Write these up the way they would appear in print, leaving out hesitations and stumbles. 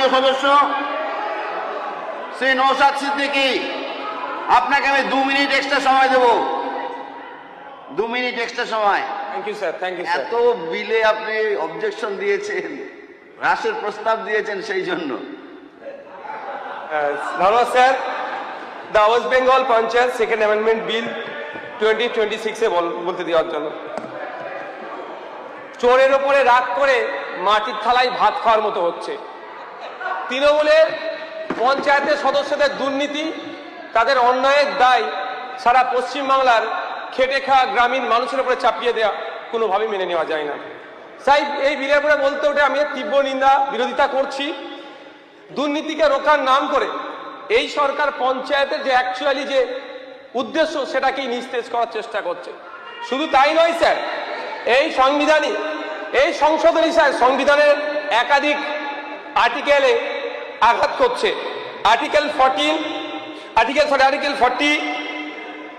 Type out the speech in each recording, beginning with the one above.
সংসদীয় সদস্য শ্রী নওশাদ সিদ্দিকী, আপনাকে আমি 2 মিনিট এক্সট্রা সময় দেব। 2 মিনিট এক্সট্রা সময়। Thank you sir, thank you sir. এত বিলে আপনি অবজেকশন দিয়েছেন, হ্রাসের প্রস্তাব দিয়েছেন, সেই জন্য। ধন্যবাদ sir. The West Bengal panchayat second amendment bill 2026 বলতে দেওয়ার জন্য। চোরের ওপরে রাগ করে মাটির থালায় ভাত খাওয়ার মতো হচ্ছে। তৃণমূলের পঞ্চায়েতের সদস্যদের দুর্নীতি, তাদের অন্যায়ের দায় সারা পশ্চিমবাংলার খেটে খাওয়া গ্রামীণ মানুষের উপরে চাপিয়ে দেওয়া কোনোভাবেই মেনে নেওয়া যায় না। তাই এই বিলের উপরে বলতে ওঠে আমি তীব্র নিন্দা বিরোধিতা করছি। দুর্নীতিকে রোখার নাম করে এই সরকার পঞ্চায়েতের যে অ্যাকচুয়ালি যে উদ্দেশ্য সেটাকেই নিস্তেজ করার চেষ্টা করছে। শুধু তাই নয় স্যার, এই সংশোধনী স্যার সংবিধানের একাধিক আর্টিকেলে আঘাত করছে। Article 40,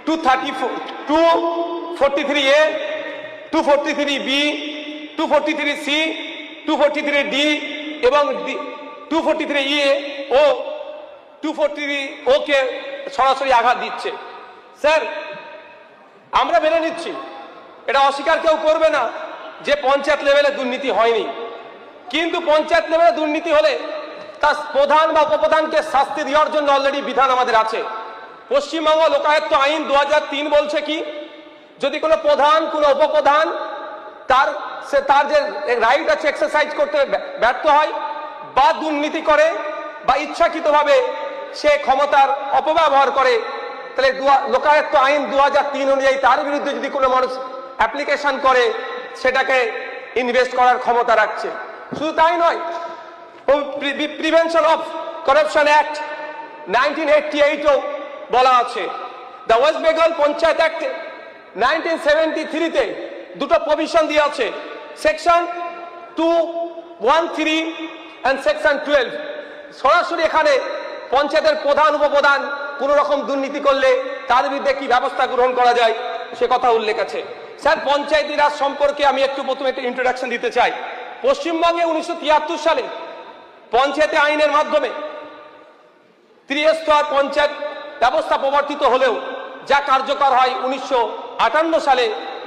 243A, 243B, 243C, 243D এবং 243E ও 243O কে সরাসরি আঘাত দিচ্ছে। স্যার, আমরা মেনে নিচ্ছি, এটা অস্বীকার কেউ করবে না যে পঞ্চায়েত লেভেলে দুর্নীতি হয়নি, কিন্তু পঞ্চায়েত লেভেলে দুর্নীতি হলে তার প্রধান বা উপপ্রধানকে শাস্তি দেওয়ার জন্য অলরেডি বিধান আমাদের আছে। পশ্চিমবঙ্গ লোকায়ত্ত আইন 2003 বলছে কি, যদি কোনো প্রধান কোনো উপপ্রধান তার যে রাইট আছে এক্সারসাইজ করতে ব্যর্থ হয় বা দুর্নীতি করে বা ইচ্ছাকৃতভাবে সে ক্ষমতার অপব্যবহার করে, তাহলে লোকায়ত্ত আইন 2003 অনুযায়ী তার বিরুদ্ধে যদি কোনো মানুষ অ্যাপ্লিকেশন করে সেটাকে ইনভেস্ট করার ক্ষমতা রাখছে। শুধু তাই নয়, প্রিভেনশন অফ করাপশন অ্যাক্ট 1988ও বলা আছে। দ্য ওয়েস্ট বেঙ্গল পঞ্চায়েত অ্যাক্ট 1973-তে দুটো প্রভিশন দিয়ে আছে, সেকশন 213 and সেকশন 12। সরাসরি এখানে পঞ্চায়েতের প্রধান উপপ্রধান কোন রকম দুর্নীতি করলে তার বিরুদ্ধে কি ব্যবস্থা গ্রহণ করা যায় সে কথা উল্লেখ আছে। স্যার, পঞ্চায়েতি রাজ সম্পর্কে আমি প্রথমে একটা ইন্ট্রোডাকশন দিতে চাই। পশ্চিমবঙ্গে 1973 সালে পঞ্চায়েতে আইনের মাধ্যমে ত্রিস্তর পঞ্চায়েত ব্যবস্থা প্রবর্তিত হলেও যা কার্যকর হয় 1958 সালে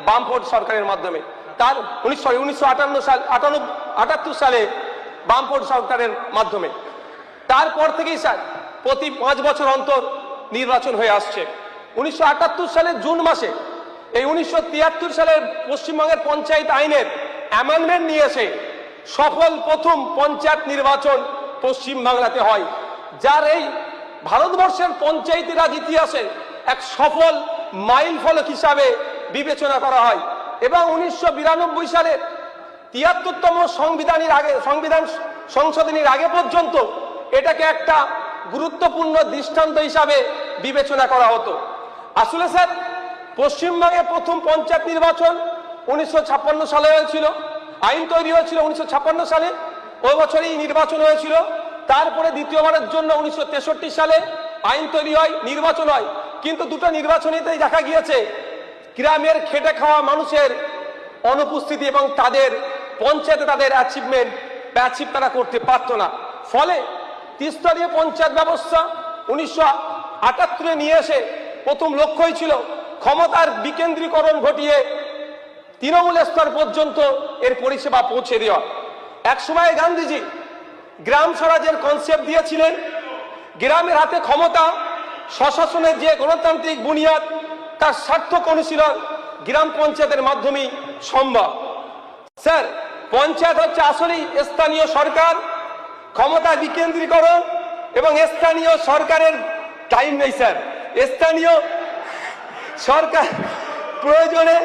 বামফ্রন্ট সরকারের মাধ্যমে। তার 1978 সালে বামফ্রন্ট সরকারের মাধ্যমে। তারপর থেকেই স্যার প্রতি 5 বছর অন্তর নির্বাচন হয়ে আসছে। 1978 সালের জুন মাসে এই 1973 সালের পশ্চিমবঙ্গের পঞ্চায়েত আইনের অ্যামেন্ডমেন্ট নিয়ে এসে সফল প্রথম পঞ্চায়েত নির্বাচন পশ্চিমবাংলাতে হয়, যার এই ভারতবর্ষের পঞ্চায়েতি রাজ ইতিহাসে এক সফল মাইল ফলক হিসাবে বিবেচনা করা হয়। এবং 1992 সালের 73তম সংবিধান সংশোধনীর আগে পর্যন্ত এটাকে একটা গুরুত্বপূর্ণ দৃষ্টান্ত হিসাবে বিবেচনা করা হতো। আসলে স্যার, পশ্চিমবঙ্গে প্রথম পঞ্চায়েত নির্বাচন 1956 সালে হয়েছিল, আইন তৈরি হয়েছিল 1956 সালে, ওই বছরই নির্বাচন হয়েছিল। তারপরে দ্বিতীয়বারের জন্য 1963 সালে আইন তৈরি হয়, নির্বাচন হয়। কিন্তু দুটো নির্বাচনেতেই দেখা গিয়েছে গ্রামের খেটে খাওয়া মানুষের অনুপস্থিতি এবং তাদের পঞ্চায়েতে তাদের অ্যাচিভ তারা করতে পারতো না। ফলে ত্রিস্তরীয় পঞ্চায়েত ব্যবস্থা 1978 নিয়ে এসে প্রথম লক্ষ্যই ছিল ক্ষমতার বিকেন্দ্রীকরণ ঘটিয়ে তৃণমূল স্তর পর্যন্ত এর পরিষেবা পৌঁছে দেওয়া। একসময় গান্ধীজি গ্রাম স্বরাজের কনসেপ্ট দিয়েছিলেন, গ্রামের হাতে ক্ষমতা, স্বশাসনের যে গণতান্ত্রিক বুনিয়াদ তার সার্থক অনুশীলন গ্রাম পঞ্চায়েতের মাধ্যমেই সম্ভব। স্যার, পঞ্চায়েত হচ্ছে আসলেই স্থানীয় সরকার, ক্ষমতা বিকেন্দ্রীকরণ এবং স্থানীয় সরকারের টাইম নেই স্যার, স্থানীয় সরকার প্রয়োজনে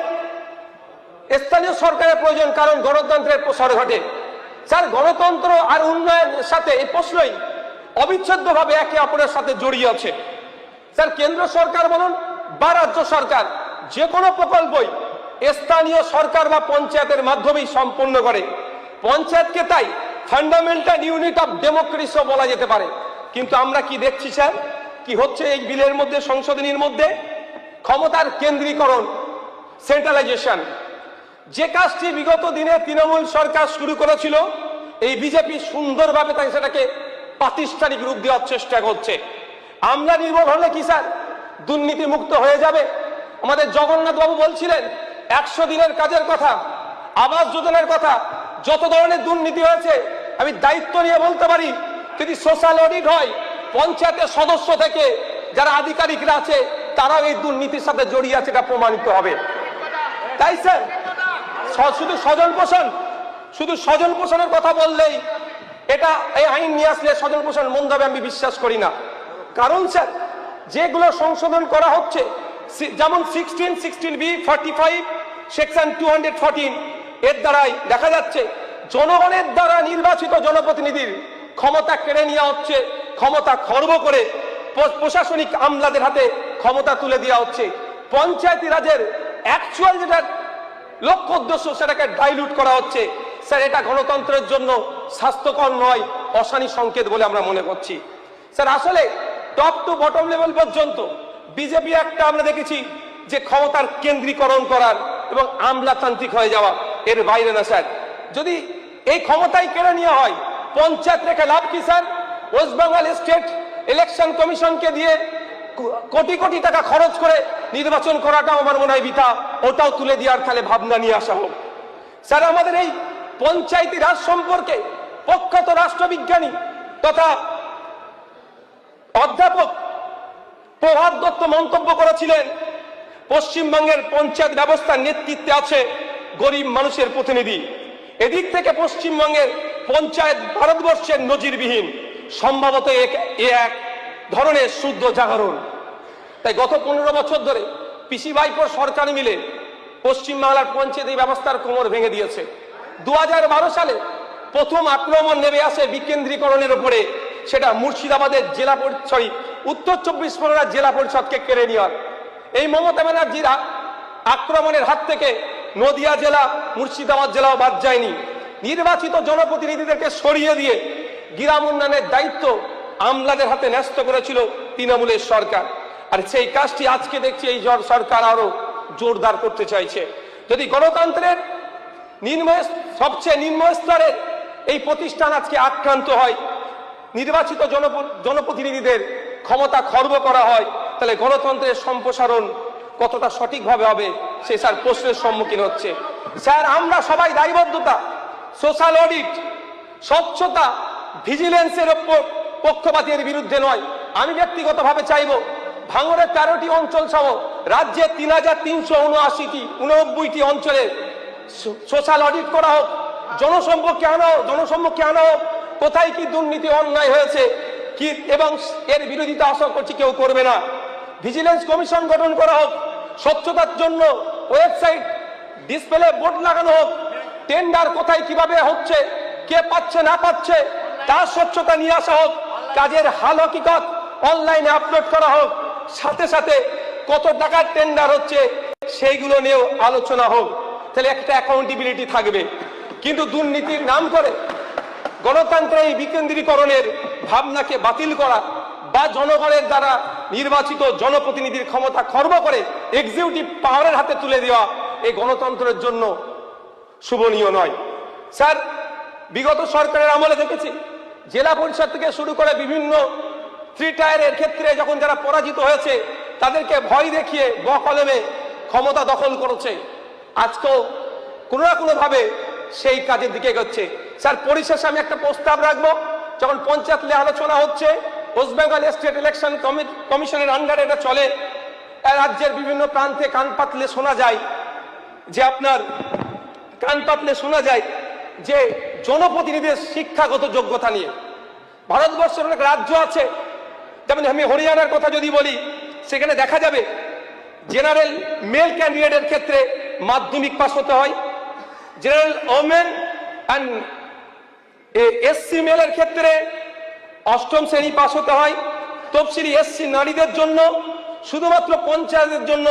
স্থানীয় সরকারের প্রয়োজন, কারণ গণতন্ত্রের প্রসার ঘটে। স্যার, গণতন্ত্র আর উন্নয়নের সাথে এই প্রশ্নই অবিচ্ছেদ্যভাবে একে অপরের সাথে জড়িয়ে আছে। স্যার, কেন্দ্র সরকার বলুন বা রাজ্য সরকার যে কোনো প্রকল্পই স্থানীয় সরকার বা পঞ্চায়েতের মাধ্যমেই সম্পন্ন করে। পঞ্চায়েতকে তাই ফান্ডামেন্টাল ইউনিট অফ ডেমোক্রেসিও বলা যেতে পারে। কিন্তু আমরা কি দেখছি স্যার, কি হচ্ছে এই বিলের মধ্যে, সংশোধনীর মধ্যে? ক্ষমতার কেন্দ্রীকরণ, সেন্ট্রালাইজেশন। যে কাজটি বিগত দিনে তৃণমূল সরকার শুরু করেছিল, এই বিজেপি সুন্দরভাবে তাই সেটাকে প্রাতিষ্ঠানিক রূপ দেওয়ার চেষ্টা করছে। আমরা নির্ভর হলে কি স্যার দুর্নীতি মুক্ত হয়ে যাবে? আমাদের জগন্নাথ বাবু বলছিলেন 100 দিনের কাজের কথা, আবাস যোজনার কথা, যত ধরনের দুর্নীতি হয়েছে আমি দায়িত্ব নিয়ে বলতে পারি, যদি সোশ্যাল অডিট হয় পঞ্চায়েতের সদস্য থেকে যারা আধিকারিকরা আছে তারাও এই দুর্নীতির সাথে জড়িয়ে আছে, এটা প্রমাণিত হবে। তাই স্যার শুধু স্বজন পোষণের কথা বললেই এটা এই আইন নিয়ে আসলে স্বজন পোষণ মন্দ হবে আমি বিশ্বাস করি না। কারণ স্যার যেগুলো সংশোধন করা হচ্ছে, যেমন 16B 45 সেকশন 214 এর দ্বারাই দেখা যাচ্ছে জনগণের দ্বারা নির্বাচিত জনপ্রতিনিধির ক্ষমতা কেড়ে নেওয়া হচ্ছে, ক্ষমতা খর্ব করে প্রশাসনিক আমলাদের হাতে ক্ষমতা তুলে দেওয়া হচ্ছে। পঞ্চায়েতি রাজের অ্যাকচুয়াল যেটা লক্ষ্য উদ্দেশ্য সেটাকে ডাইলুট করা হচ্ছে। স্যার এটা গণতন্ত্রের জন্য স্বাস্থ্যকর নয়, অশানী সংকেত বলে আমরা মনে করছি। স্যার আসলে টপ টু বটম লেভেল পর্যন্ত বিজেপি একটা আমরা দেখেছি যে ক্ষমতার কেন্দ্রীকরণ করার এবং আমলাতান্ত্রিক হয়ে যাওয়া, এর বাইরে না স্যার। যদি এই ক্ষমতাই কেড়ে নেওয়া হয় পঞ্চায়েত রেখে লাভ কি sir? West Bengal state election কমিশনকে দিয়ে কোটি কোটি টাকা খরচ করে নির্বাচন করাটাও আমার মনে হয় বৃথা, ওটাও তুলে দেওয়ার তাহলে ভাবনা নিয়ে আসা হোক। স্যার আমাদের এই পঞ্চায়েতি রাজ সম্পর্কে প্রখ্যাত রাষ্ট্রবিজ্ঞানী তথা অধ্যাপক প্রভাত দত্ত মন্তব্য করেছিলেন, পশ্চিমবঙ্গের পঞ্চায়েত ব্যবস্থার নেতৃত্বে আছে গরিব মানুষের প্রতিনিধি। এদিক থেকে পশ্চিমবঙ্গের পঞ্চায়েত ভারতবর্ষের নজিরবিহীন, সম্ভবত এক ধরনের শুদ্ধ জাগরণ। তাই গত 15 বছর ধরে পিসি ভাইপোর সরকার মিলে পশ্চিমবাংলার পঞ্চায়েত ব্যবস্থার কোমর ভেঙে দিয়েছে। 2012 সালে প্রথম আক্রমণ নেমে আসে বিকেন্দ্রীকরণের উপরে, সেটা মুর্শিদাবাদের জেলা পরিষদ, উত্তর 24 পরগনার জেলা পরিষদকে কেড়ে নেওয়ার। এই মমতা ব্যানার্জির আক্রমণের হাত থেকে নদিয়া জেলা, মুর্শিদাবাদ জেলাও বাদ যায়নি। নির্বাচিত জনপ্রতিনিধিদেরকে সরিয়ে দিয়ে গ্রাম উন্নয়নের দায়িত্ব আমলাদের হাতে ন্যস্ত করেছিল তৃণমূলের সরকার। আর সেই কাজটি আজকে দেখছি এই সরকার আরো জোরদার করতে চাইছে। যদি গণতন্ত্রের সবচেয়ে নিম্ন স্তরের এই প্রতিষ্ঠান আজকে আক্রান্ত হয়, নির্বাচিত জনপ্রতিনিধিদের ক্ষমতা খর্ব করা হয়, তাহলে গণতন্ত্রের সম্প্রসারণ কতটা সঠিকভাবে হবে সে স্যার প্রশ্নের সম্মুখীন হচ্ছে। স্যার আমরা সবাই দায়বদ্ধতা, সোশ্যাল অডিট, স্বচ্ছতা, ভিজিলেন্সের পক্ষপাতের বিরুদ্ধে নয়। আমি ব্যক্তিগতভাবে চাইব ভাঙড়ের 13টি অঞ্চল সহ রাজ্যের 3379টি অঞ্চলে সোশ্যাল অডিট করা হোক, জনসম্মুখে আনা হোক কোথায় কি দুর্নীতি অন্যায় হয়েছে কি, এবং এর বিরোধিতা আশা করছি কেউ করবে না। ভিজিলেন্স কমিশন গঠন করা হোক, স্বচ্ছতার জন্য ওয়েবসাইট ডিসপ্লে বোর্ড লাগানো হোক, টেন্ডার কোথায় কিভাবে হচ্ছে, কে পাচ্ছে না পাচ্ছে তার স্বচ্ছতা নিয়ে আসা হোক, কাজের হাল হকিকত অনলাইনে আপলোড করা হোক, সাথে সাথে কত টাকার টেন্ডার হচ্ছে সেইগুলো নিয়েও আলোচনা হোক, তাহলে একটা অ্যাকাউন্টেবিলিটি থাকবে। কিন্তু দুর্নীতির নাম করে গণতন্ত্রের এই বিকেন্দ্রীকরণের ভাবনাকে বাতিল করা বা জনগণের দ্বারা নির্বাচিত জনপ্রতিনিধির ক্ষমতা খর্ব করে এক্সিকিউটিভ পাওয়ারের হাতে তুলে দেওয়া এই গণতন্ত্রের জন্য শুভনীয় নয়। স্যার বিগত সরকারের আমলে দেখেছি জেলা পরিষদ থেকে শুরু করে বিভিন্ন 3 টায়ারের ক্ষেত্রে যখন যারা পরাজিত হয়েছে তাদেরকে ভয় দেখিয়ে বকলমে ক্ষমতা দখল করেছে। আজকেও কোনো না কোনো ভাবে সেই কাজের দিকে এগোচ্ছে। স্যার পরিশেষে আমি একটা প্রস্তাব রাখবো, যখন পঞ্চায়েত নিয়ে আলোচনা হচ্ছে, ওয়েস্ট বেঙ্গল স্টেট ইলেকশন কমিশনের আন্ডারে এটা চলে, রাজ্যের বিভিন্ন প্রান্তে কান পাতলে শোনা যায় যে জনপ্রতিনিধিদের শিক্ষাগত যোগ্যতা নিয়ে ভারতবর্ষের অনেক রাজ্য আছে, যেমন আমি হরিয়ানার কথা যদি বলি, সেখানে দেখা যাবে জেনারেল মেল ক্যান্ডিডেটের ক্ষেত্রে মাধ্যমিক পাস হতে হয়, জেনারেল ওমেন অ্যান্ড এসসি মেলের ক্ষেত্রে 8ম শ্রেণী পাস হতে হয়, তফসিলি এসসি নারীদের জন্য শুধুমাত্র পঞ্চায়েতের জন্য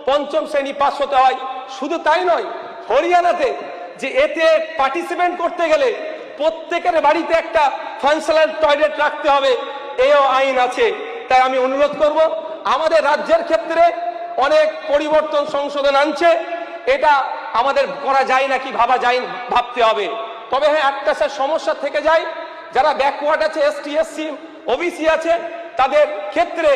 5ম শ্রেণী পাস হতে হয়। শুধু তাই নয়, হরিয়ানাতে যে এতে পার্টিসিপেট করতে গেলে প্রত্যেকের বাড়িতে একটা ফাংশনাল টয়লেট রাখতে হবে, এও আইন আছে। তাই আমি অনুরোধ করব, আমাদের রাজ্যের ক্ষেত্রে অনেক পরিবর্তন সংশোধন আনছে, এটা আমাদের করা যায় নাকি ভাবা যায়, ভাবতে হবে। তবে হ্যাঁ একটা স্যার সমস্যা থেকে যায়, যারা ব্যাকওয়ার্ড আছে, এসটি, এসসি, ওবিসি আছে, তাদের ক্ষেত্রে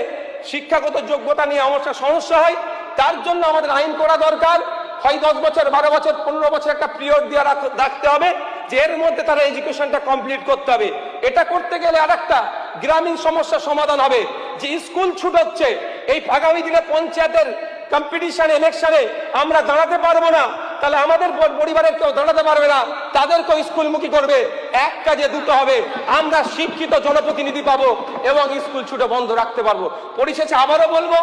শিক্ষাগত যোগ্যতা নিয়ে আমার সমস্যা হয়। তার জন্য আমাদের আইন করা দরকার। হয় 10 বছর, 12 বছর, 15 বছর একটা পিরিয়ড দিয়ে রাখতে হবে, যে এর মধ্যে তারা এডুকেশনটা কমপ্লিট করতে হবে। এটা করতে গেলে আরেকটা গ্রামীণ সমস্যার সমাধান হবে, যে স্কুল ছুট হচ্ছে, এই আগামী দিনে পঞ্চায়েতের কম্পিটিশন, ইলেকশনে আমরা দাঁড়াতে পারবো না, তাহলে আমাদের পরিবারের কেউ দাঁড়াতে পারবে না, তাদেরকেও স্কুলমুখী করবে। এক কাজে দুটো হবে, আমরা শিক্ষিত জনপ্রতিনিধি পাবো এবং স্কুল ছুটে বন্ধ রাখতে পারবো। পরিশেষে আবারও বলবো,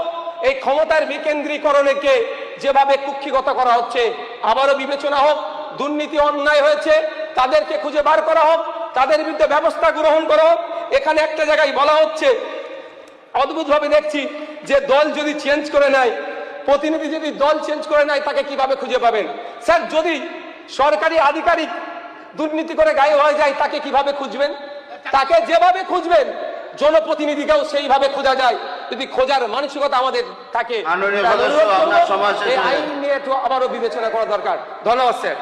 এই ক্ষমতার বিকেন্দ্রীকরণকে যেভাবে কুক্ষিগত করা হচ্ছে, আবারও বিবেচনা হোক। দুর্নীতি, অন্যায় হয়েছে, তাদেরকে খুঁজে বার করা হোক, তাদের বিরুদ্ধে ব্যবস্থা গ্রহণ করা হোক। এখানে একটা জায়গায় বলা হচ্ছে, অদ্ভুতভাবে দেখছি, যে দল যদি চেঞ্জ করে নেয়, প্রতিনিধি যদি দল চেঞ্জ করে নেয়, তাকে কিভাবে খুঁজে পাবেন? স্যার, যদি সরকারি আধিকারিক দুর্নীতি করে গায়েব হয়ে যায়, তাকে কিভাবে খুঁজবেন? তাকে যেভাবে খুঁজবেন, জনপ্রতিনিধিকেও সেইভাবে খোঁজা যায়, যদি খোঁজার মানসিকতা আমাদের থাকে। মাননীয় সদস্য, আপনার সময় শেষ এই হয়ে আইন নিয়ে একটু আবারও বিবেচনা করা দরকার। ধন্যবাদ স্যার।